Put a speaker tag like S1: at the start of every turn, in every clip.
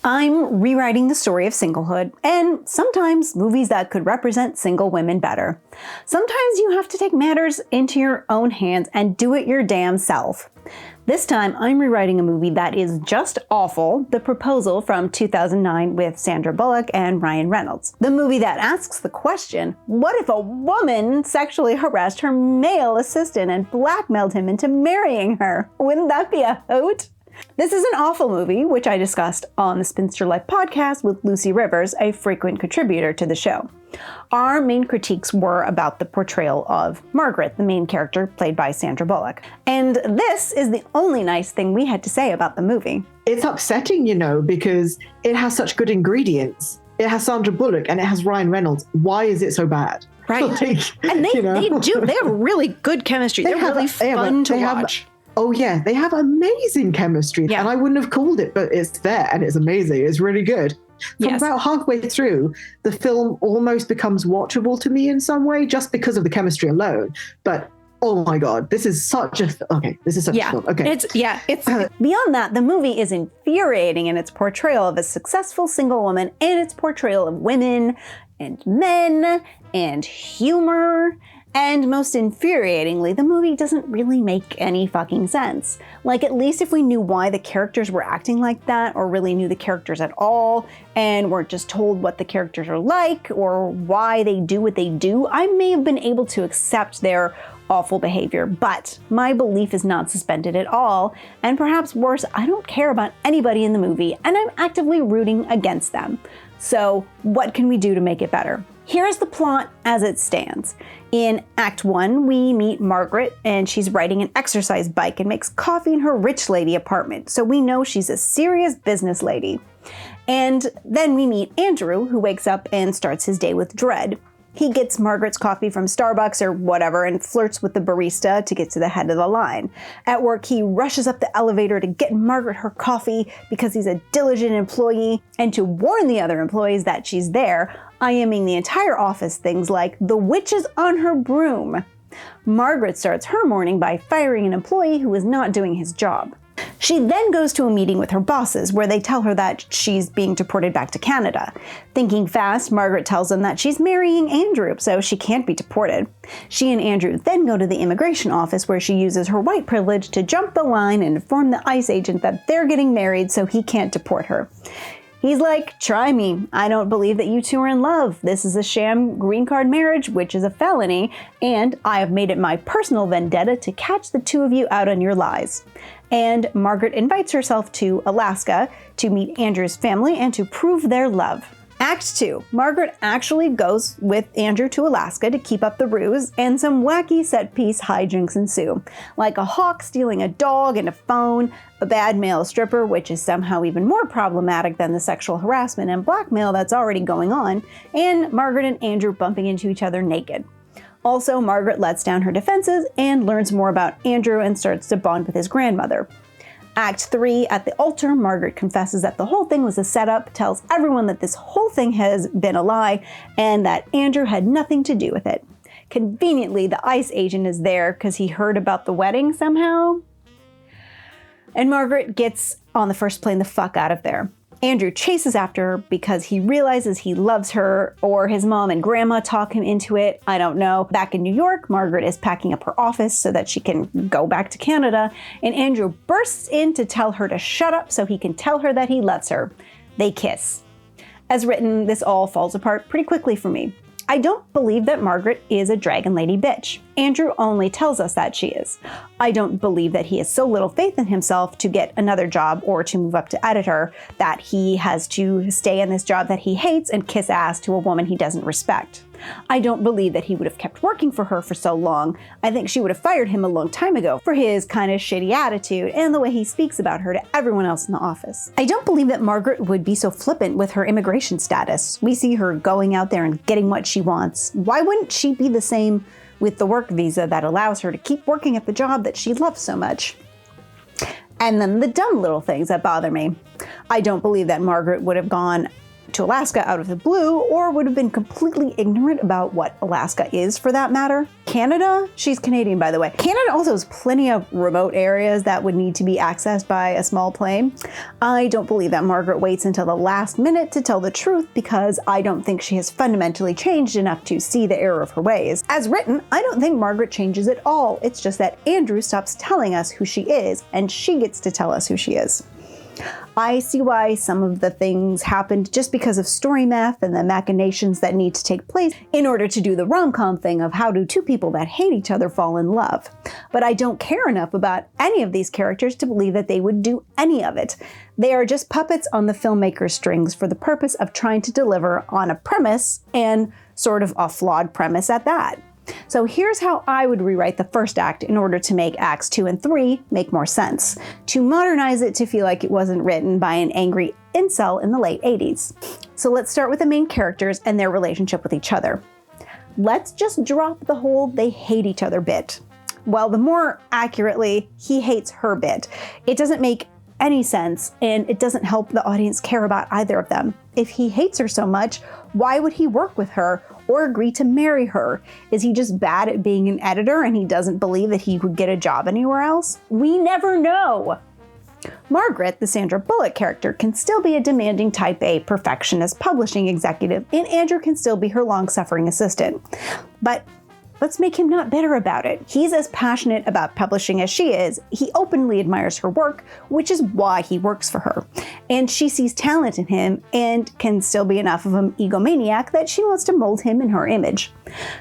S1: I'm rewriting the story of singlehood, and sometimes movies that could represent single women better. Sometimes you have to take matters into your own hands and do it your damn self. This time, I'm rewriting a movie that is just awful, The Proposal from 2009 with Sandra Bullock and Reynolds. The movie that asks the question, what if a woman sexually harassed her male assistant and blackmailed him into marrying her? Wouldn't that be a hoot? This is an awful movie, which I discussed on the Spinster Life podcast with Lucy Rivers, a frequent contributor to the show. Our main critiques were about the portrayal of Margaret, the main character played by Sandra Bullock. And this is the only nice thing we had to say about the movie.
S2: It's upsetting, because it has such good ingredients. It has Sandra Bullock and it has Ryan Reynolds. Why is it so bad?
S1: Right. And they have really good chemistry. They're really fun to watch.
S2: Oh yeah, they have amazing chemistry. Yeah. And I wouldn't have called it, but it's there and it's amazing. It's really good. From about halfway through, the film almost becomes watchable to me in some way just because of the chemistry alone. But oh my God, this is such a film. Okay.
S1: It's beyond that, the movie is infuriating in its portrayal of a successful single woman and its portrayal of women and men and humor. And most infuriatingly, the movie doesn't really make any fucking sense. Like, at least if we knew why the characters were acting like that, or really knew the characters at all, and weren't just told what the characters are like, or why they do what they do, I may have been able to accept their awful behavior. But my belief is not suspended at all, and perhaps worse, I don't care about anybody in the movie, and I'm actively rooting against them. So what can we do to make it better? Here's the plot as it stands. In Act 1, we meet Margaret, and she's riding an exercise bike and makes coffee in her rich lady apartment, so we know she's a serious business lady. And then we meet Andrew, who wakes up and starts his day with dread. He gets Margaret's coffee from Starbucks or whatever and flirts with the barista to get to the head of the line. At work, he rushes up the elevator to get Margaret her coffee because he's a diligent employee and to warn the other employees that she's there, IMing the entire office things like, the witch is on her broom. Margaret starts her morning by firing an employee who is not doing his job. She then goes to a meeting with her bosses where they tell her that she's being deported back to Canada. Thinking fast, Margaret tells them that she's marrying Andrew, so she can't be deported. She and Andrew then go to the immigration office where she uses her white privilege to jump the line and inform the ICE agent that they're getting married so he can't deport her. He's like, try me. I don't believe that you two are in love. This is a sham green card marriage, which is a felony, and I have made it my personal vendetta to catch the two of you out on your lies. And Margaret invites herself to Alaska to meet Andrew's family and to prove their love. Act 2. Margaret actually goes with Andrew to Alaska to keep up the ruse, and some wacky set-piece hijinks ensue. Like a hawk stealing a dog and a phone, a bad male stripper, which is somehow even more problematic than the sexual harassment and blackmail that's already going on, and Margaret and Andrew bumping into each other naked. Also, Margaret lets down her defenses and learns more about Andrew and starts to bond with his grandmother. Act 3, at the altar, Margaret confesses that the whole thing was a setup, tells everyone that this whole thing has been a lie, and that Andrew had nothing to do with it. Conveniently, the ICE agent is there because he heard about the wedding somehow. And Margaret gets on the first plane the fuck out of there. Andrew chases after her because he realizes he loves her, or his mom and grandma talk him into it. I don't know. Back in New York, Margaret is packing up her office so that she can go back to Canada, and Andrew bursts in to tell her to shut up so he can tell her that he loves her. They kiss. As written, this all falls apart pretty quickly for me. I don't believe that Margaret is a dragon lady bitch. Andrew only tells us that she is. I don't believe that he has so little faith in himself to get another job or to move up to editor that he has to stay in this job that he hates and kiss ass to a woman he doesn't respect. I don't believe that he would have kept working for her for so long. I think she would have fired him a long time ago for his kind of shitty attitude and the way he speaks about her to everyone else in the office. I don't believe that Margaret would be so flippant with her immigration status. We see her going out there and getting what she wants. Why wouldn't she be the same with the work visa that allows her to keep working at the job that she loves so much? And then the dumb little things that bother me. I don't believe that Margaret would have gone to Alaska out of the blue, or would have been completely ignorant about what Alaska is for that matter. Canada? She's Canadian, by the way. Canada also has plenty of remote areas that would need to be accessed by a small plane. I don't believe that Margaret waits until the last minute to tell the truth because I don't think she has fundamentally changed enough to see the error of her ways. As written, I don't think Margaret changes at all. It's just that Andrew stops telling us who she is, and she gets to tell us who she is. I see why some of the things happened just because of story math and the machinations that need to take place in order to do the rom-com thing of how do two people that hate each other fall in love. But I don't care enough about any of these characters to believe that they would do any of it. They are just puppets on the filmmaker's strings for the purpose of trying to deliver on a premise, and sort of a flawed premise at that. So here's how I would rewrite the first act in order to make acts 2 and 3 make more sense, to modernize it to feel like it wasn't written by an angry incel in the late 80s. So let's start with the main characters and their relationship with each other. Let's just drop the whole they hate each other bit. Well, the more accurately, he hates her bit. It doesn't make any sense, and it doesn't help the audience care about either of them. If he hates her so much, why would he work with her or agree to marry her? Is he just bad at being an editor and he doesn't believe that he would get a job anywhere else? We never know. Margaret, the Sandra Bullock character, can still be a demanding type A perfectionist publishing executive, and Andrew can still be her long-suffering assistant. But let's make him not bitter about it. He's as passionate about publishing as she is. He openly admires her work, which is why he works for her. And she sees talent in him and can still be enough of an egomaniac that she wants to mold him in her image.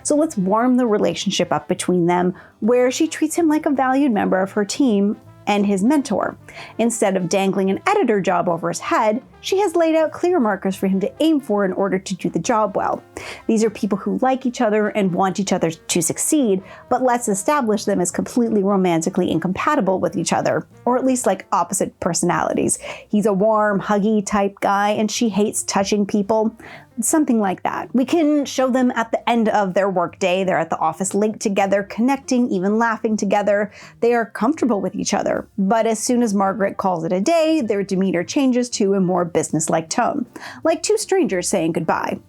S1: So let's warm the relationship up between them, where she treats him like a valued member of her team and his mentor. Instead of dangling an editor job over his head, she has laid out clear markers for him to aim for in order to do the job well. These are people who like each other and want each other to succeed, but let's establish them as completely romantically incompatible with each other, or at least like opposite personalities. He's a warm, huggy type guy, and she hates touching people. Something like that. We can show them at the end of their workday. They're at the office late together, connecting, even laughing together. They are comfortable with each other. But as soon as Margaret calls it a day, their demeanor changes to a more business-like tone, like two strangers saying goodbye.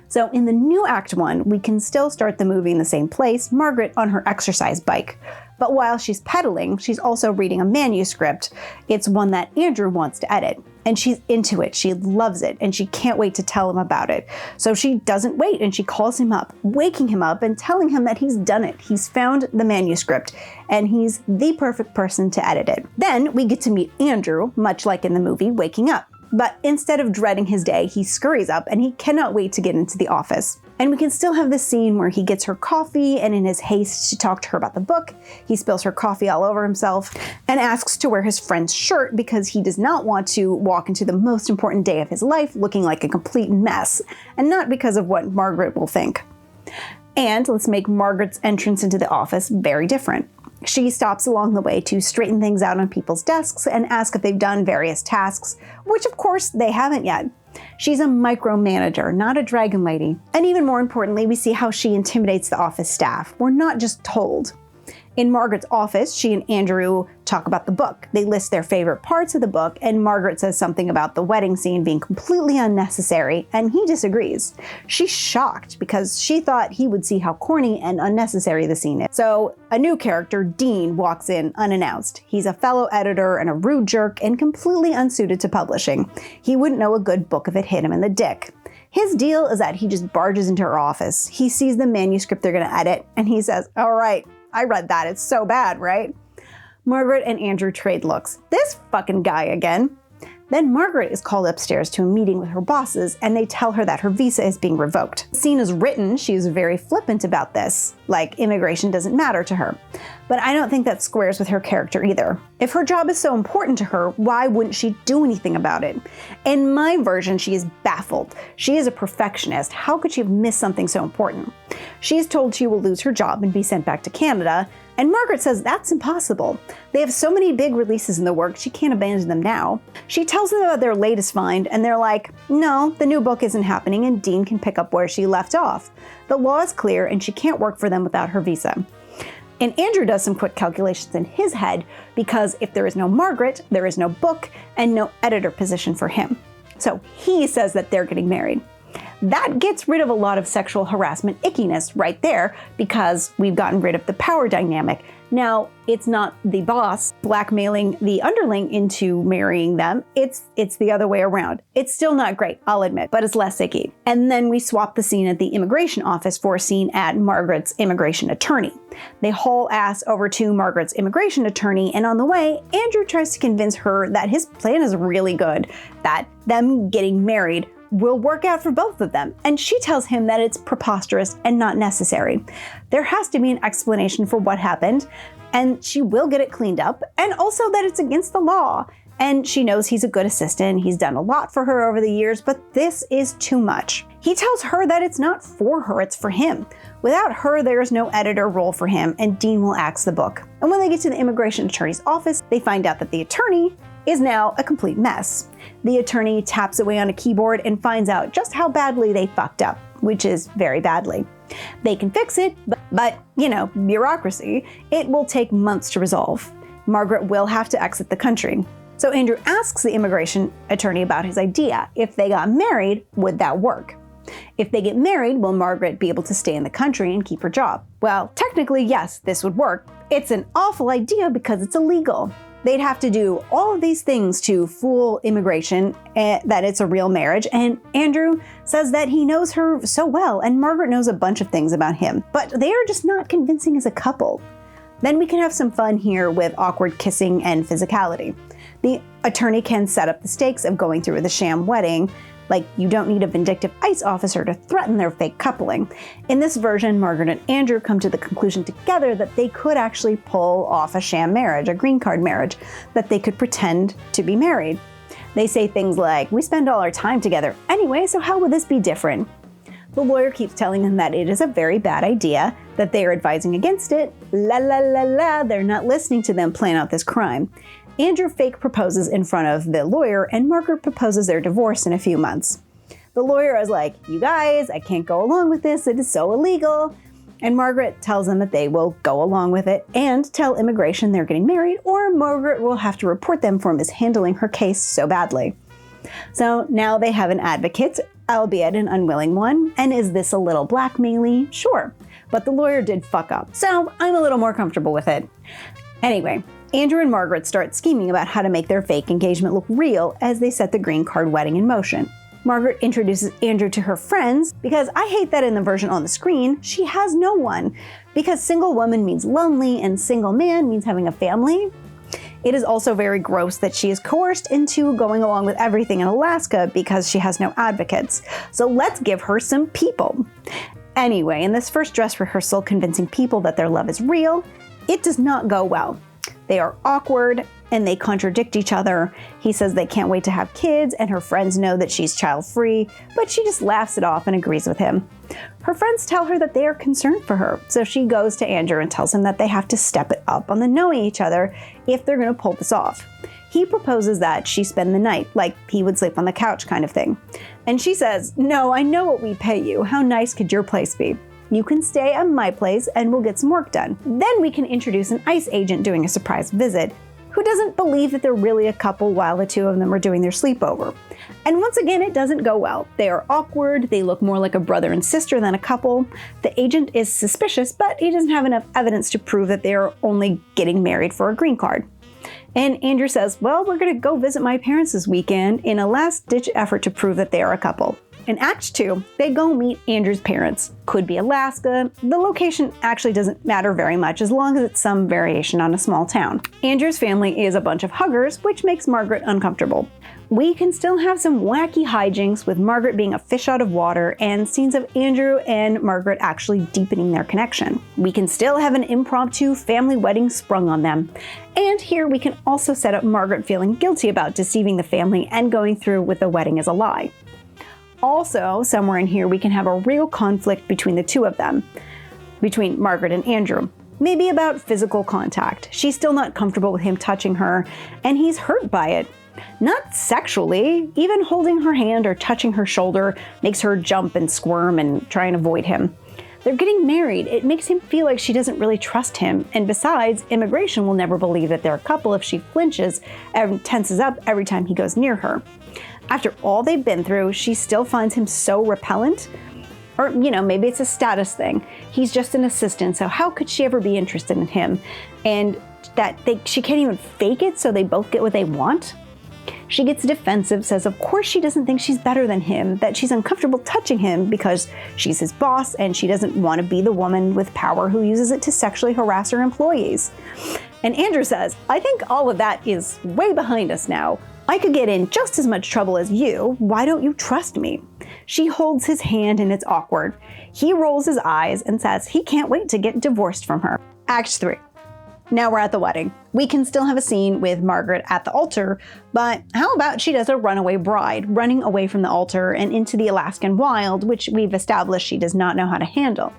S1: So in the new Act 1, we can still start the movie in the same place, Margaret on her exercise bike. But while she's pedaling, she's also reading a manuscript. It's one that Andrew wants to edit. And she's into it, she loves it, and she can't wait to tell him about it. So she doesn't wait, and she calls him up, waking him up and telling him that he's done it. He's found the manuscript, and he's the perfect person to edit it. Then we get to meet Andrew, much like in the movie, waking up. But instead of dreading his day, he scurries up and he cannot wait to get into the office. And we can still have this scene where he gets her coffee, and in his haste to talk to her about the book, he spills her coffee all over himself and asks to wear his friend's shirt because he does not want to walk into the most important day of his life looking like a complete mess, and not because of what Margaret will think. And let's make Margaret's entrance into the office very different. She stops along the way to straighten things out on people's desks and ask if they've done various tasks, which of course they haven't yet. She's a micromanager, not a dragon lady. And even more importantly, we see how she intimidates the office staff. We're not just told. In Margaret's office, she and Andrew talk about the book. They list their favorite parts of the book, and Margaret says something about the wedding scene being completely unnecessary, and he disagrees. She's shocked because she thought he would see how corny and unnecessary the scene is. So a new character, Dean, walks in unannounced. He's a fellow editor and a rude jerk and completely unsuited to publishing. He wouldn't know a good book if it hit him in the dick. His deal is that he just barges into her office. He sees the manuscript they're going to edit, and he says, "All right, I read that. It's so bad, right?" Margaret and Andrew trade looks. This fucking guy again. Then Margaret is called upstairs to a meeting with her bosses, and they tell her that her visa is being revoked. The scene is written, she's very flippant about this, like immigration doesn't matter to her. But I don't think that squares with her character either. If her job is so important to her, why wouldn't she do anything about it? In my version, she is baffled. She is a perfectionist. How could she have missed something so important? She is told she will lose her job and be sent back to Canada, and Margaret says that's impossible. They have so many big releases in the works, she can't abandon them now. She tells them about their latest find, and they're like, no, the new book isn't happening and Dean can pick up where she left off. The law is clear and she can't work for them without her visa. And Andrew does some quick calculations in his head because if there is no Margaret, there is no book and no editor position for him. So he says that they're getting married. That gets rid of a lot of sexual harassment ickiness right there because we've gotten rid of the power dynamic. Now, it's not the boss blackmailing the underling into marrying them. It's the other way around. It's still not great, I'll admit, but it's less icky. And then we swap the scene at the immigration office for a scene at Margaret's immigration attorney. They haul ass over to Margaret's immigration attorney, and on the way, Andrew tries to convince her that his plan is really good, that them getting married will work out for both of them, and she tells him that it's preposterous and not necessary. There has to be an explanation for what happened, and she will get it cleaned up, and also that it's against the law. And she knows he's a good assistant, he's done a lot for her over the years, but this is too much. He tells her that it's not for her, it's for him. Without her, there's no editor role for him, and Dean will axe the book. And when they get to the immigration attorney's office, they find out that the attorney is now a complete mess. The attorney taps away on a keyboard and finds out just how badly they fucked up, which is very badly. They can fix it, but you know, bureaucracy, it will take months to resolve. Margaret will have to exit the country. So Andrew asks the immigration attorney about his idea. If they got married, would that work? If they get married, will Margaret be able to stay in the country and keep her job? Well, technically, yes, this would work. It's an awful idea because it's illegal. They'd have to do all of these things to fool immigration that it's a real marriage, and Andrew says that he knows her so well, and Margaret knows a bunch of things about him, but they are just not convincing as a couple. Then we can have some fun here with awkward kissing and physicality. The attorney can set up the stakes of going through with a sham wedding, like you don't need a vindictive ICE officer to threaten their fake coupling. In this version, Margaret and Andrew come to the conclusion together that they could actually pull off a sham marriage, a green card marriage, that they could pretend to be married. They say things like, we spend all our time together anyway, so how would this be different? The lawyer keeps telling them that it is a very bad idea, that they are advising against it. La la la la, they're not listening to them plan out this crime. Andrew fake proposes in front of the lawyer, and Margaret proposes their divorce in a few months. The lawyer is like, you guys, I can't go along with this, it is so illegal. And Margaret tells them that they will go along with it and tell immigration they're getting married, or Margaret will have to report them for mishandling her case so badly. So now they have an advocate, albeit an unwilling one. And is this a little blackmail-y? Sure. But the lawyer did fuck up, so I'm a little more comfortable with it. Anyway, Andrew and Margaret start scheming about how to make their fake engagement look real as they set the green card wedding in motion. Margaret introduces Andrew to her friends because I hate that in the version on the screen, she has no one. Because single woman means lonely and single man means having a family. It is also very gross that she is coerced into going along with everything in Alaska because she has no advocates. So let's give her some people. Anyway, in this first dress rehearsal convincing people that their love is real, it does not go well. They are awkward and they contradict each other. He says they can't wait to have kids and her friends know that she's child-free, but she just laughs it off and agrees with him. Her friends tell her that they are concerned for her, so she goes to Andrew and tells him that they have to step it up on the knowing each other if they're going to pull this off. He proposes that she spend the night, like he would sleep on the couch kind of thing. And she says, no, I know what we pay you. How nice could your place be? You can stay at my place and we'll get some work done. Then we can introduce an ICE agent doing a surprise visit who doesn't believe that they're really a couple while the two of them are doing their sleepover. And once again, it doesn't go well. They are awkward, they look more like a brother and sister than a couple. The agent is suspicious, but he doesn't have enough evidence to prove that they are only getting married for a green card. And Andrew says, well, we're gonna go visit my parents this weekend in a last-ditch effort to prove that they are a couple. In Act 2, they go meet Andrew's parents. Could be Alaska. The location actually doesn't matter very much as long as it's some variation on a small town. Andrew's family is a bunch of huggers, which makes Margaret uncomfortable. We can still have some wacky hijinks with Margaret being a fish out of water and scenes of Andrew and Margaret actually deepening their connection. We can still have an impromptu family wedding sprung on them. And here we can also set up Margaret feeling guilty about deceiving the family and going through with the wedding as a lie. Also, somewhere in here, we can have a real conflict between the two of them, between Margaret and Andrew. Maybe about physical contact. She's still not comfortable with him touching her, and he's hurt by it. Not sexually, even holding her hand or touching her shoulder makes her jump and squirm and try and avoid him. They're getting married. It makes him feel like she doesn't really trust him. And besides, immigration will never believe that they're a couple if she flinches and tenses up every time he goes near her. After all they've been through, she still finds him so repellent. Or, maybe it's a status thing. He's just an assistant, so how could she ever be interested in him? And that she can't even fake it so they both get what they want? She gets defensive, says of course she doesn't think she's better than him, that she's uncomfortable touching him because she's his boss and she doesn't want to be the woman with power who uses it to sexually harass her employees. And Andrew says, I think all of that is way behind us now. I could get in just as much trouble as you. Why don't you trust me? She holds his hand and it's awkward. He rolls his eyes and says he can't wait to get divorced from her. Act 3. Now we're at the wedding. We can still have a scene with Margaret at the altar, but how about she does a runaway bride, running away from the altar and into the Alaskan wild, which we've established she does not know how to handle.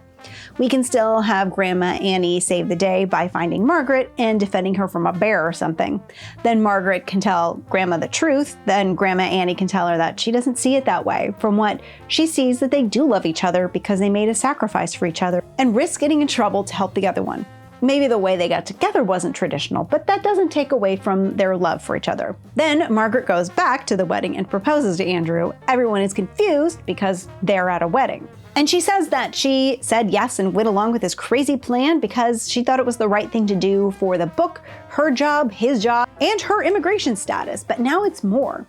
S1: We can still have Grandma Annie save the day by finding Margaret and defending her from a bear or something. Then Margaret can tell Grandma the truth. Then Grandma Annie can tell her that she doesn't see it that way. From what she sees, that they do love each other because they made a sacrifice for each other and risk getting in trouble to help the other one. Maybe the way they got together wasn't traditional, but that doesn't take away from their love for each other. Then Margaret goes back to the wedding and proposes to Andrew. Everyone is confused because they're at a wedding. And she says that she said yes and went along with this crazy plan because she thought it was the right thing to do for the book, her job, his job, and her immigration status. But now it's more.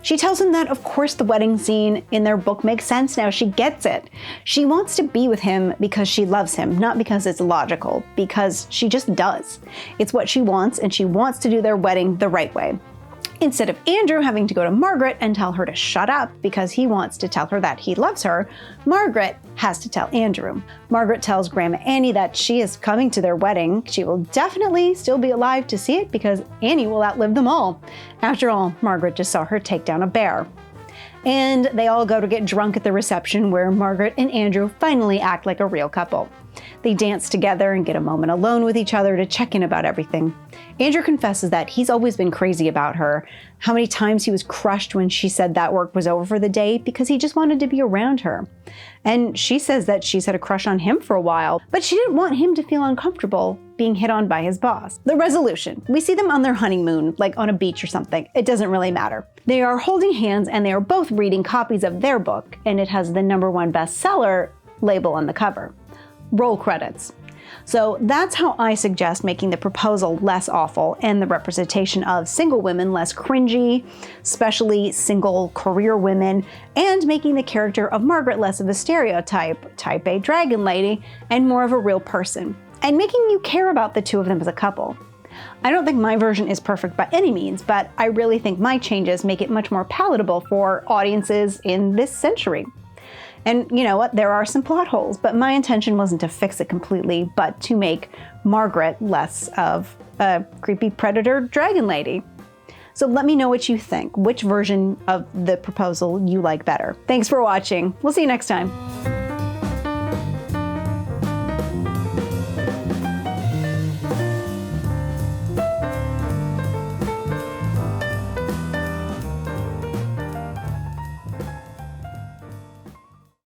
S1: She tells him that, of course, the wedding scene in their book makes sense now. She gets it. She wants to be with him because she loves him, not because it's logical, because she just does. It's what she wants, and she wants to do their wedding the right way. Instead of Andrew having to go to Margaret and tell her to shut up because he wants to tell her that he loves her, Margaret has to tell Andrew. Margaret tells Grandma Annie that she is coming to their wedding. She will definitely still be alive to see it because Annie will outlive them all. After all, Margaret just saw her take down a bear. And they all go to get drunk at the reception where Margaret and Andrew finally act like a real couple. They dance together and get a moment alone with each other to check in about everything. Andrew confesses that he's always been crazy about her, how many times he was crushed when she said that work was over for the day because he just wanted to be around her. And she says that she's had a crush on him for a while, but she didn't want him to feel uncomfortable being hit on by his boss. The resolution. We see them on their honeymoon, like on a beach or something. It doesn't really matter. They are holding hands and they are both reading copies of their book, and it has the #1 bestseller label on the cover. Roll credits. So that's how I suggest making the proposal less awful and the representation of single women less cringy, especially single career women, and making the character of Margaret less of a stereotype, type A dragon lady, and more of a real person, and making you care about the two of them as a couple. I don't think my version is perfect by any means, but I really think my changes make it much more palatable for audiences in this century. And you know what, there are some plot holes, but my intention wasn't to fix it completely, but to make Margaret less of a creepy predator dragon lady. So let me know what you think, which version of the proposal you like better. Thanks for watching. We'll see you next time.